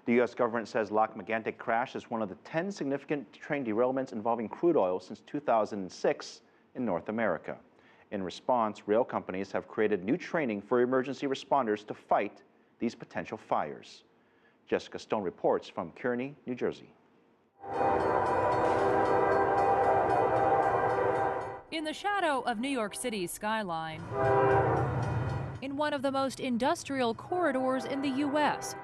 The U.S. government says Lac-Megantic crash is one of the 10 significant train derailments involving crude oil since 2006 in North America. In response, rail companies have created new training for emergency responders to fight these potential fires. Jessica Stone reports from Kearney, New Jersey. In the shadow of New York City's skyline, in one of the most industrial corridors in the U.S.,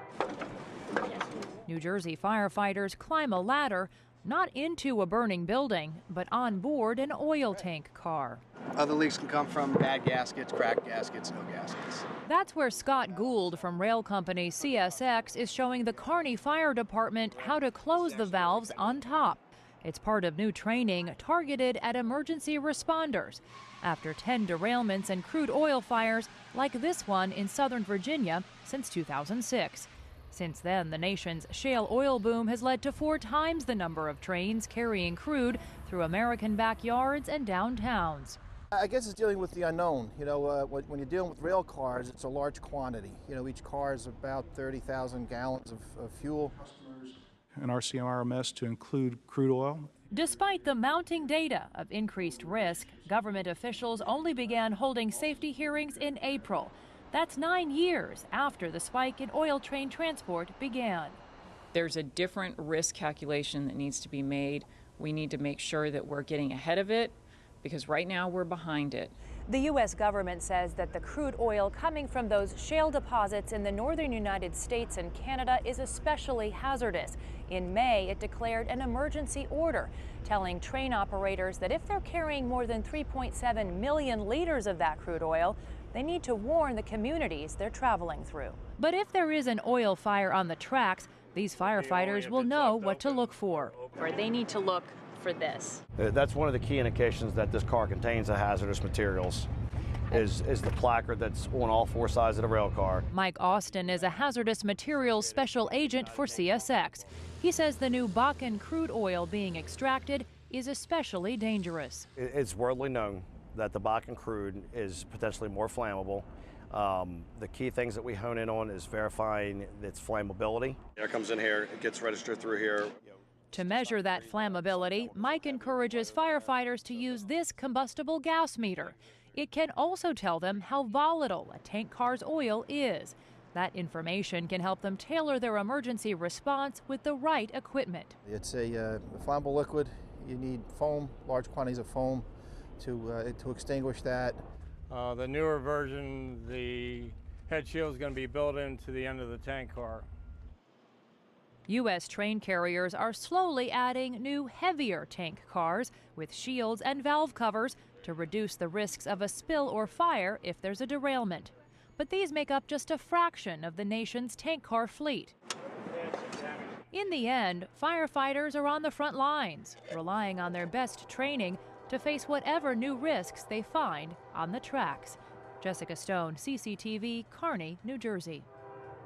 New Jersey firefighters climb a ladder, not into a burning building, but on board an oil tank car. Other leaks can come from bad gaskets, cracked gaskets, no gaskets. That's where Scott Gould from rail company CSX is showing the Kearney Fire Department how to close the valves on top. It's part of new training targeted at emergency responders after 10 derailments and crude oil fires like this one in Southern Virginia since 2006. Since then, the nation's shale oil boom has led to 4 times the number of trains carrying crude through American backyards and downtowns. I guess it's dealing with the unknown. You know, when you're dealing with rail cars, it's a large quantity. You know, each car is about 30,000 gallons of fuel. An RCMRMS to include crude oil. Despite the mounting data of increased risk, government officials only began holding safety hearings in April. That's 9 years after the spike in oil train transport began. There's a different risk calculation that needs to be made. We need to make sure that we're getting ahead of it, because right now we're behind it. The U.S. government says that the crude oil coming from those shale deposits in the northern United States and Canada is especially hazardous. In May, it declared an emergency order, telling train operators that if they're carrying more than 3.7 million liters of that crude oil, they need to warn the communities they're traveling through. But if there is an oil fire on the tracks, these firefighters will know what to look for. Or they need to look for this. That's one of the key indications that this car contains the hazardous materials, is the placard that's on all 4 sides of the rail car. Mike Austin is a hazardous materials special agent for CSX. He says the new Bakken crude oil being extracted is especially dangerous. It's worldly known that the Bakken crude is potentially more flammable. The key things that we hone in on is verifying its flammability. It comes in here, it gets registered through here. To measure that flammability, Mike encourages firefighters to use this combustible gas meter. It can also tell them how volatile a tank car's oil is. That information can help them tailor their emergency response with the right equipment. It's a flammable liquid. You need foam, large quantities of foam to extinguish that. The newer version, the head shield is going to be built into the end of the tank car. U.S. train carriers are slowly adding new, heavier tank cars with shields and valve covers to reduce the risks of a spill or fire if there's a derailment. But these make up just a fraction of the nation's tank car fleet. In the end, firefighters are on the front lines, relying on their best training to face whatever new risks they find on the tracks. Jessica Stone, CCTV, Kearney, New Jersey.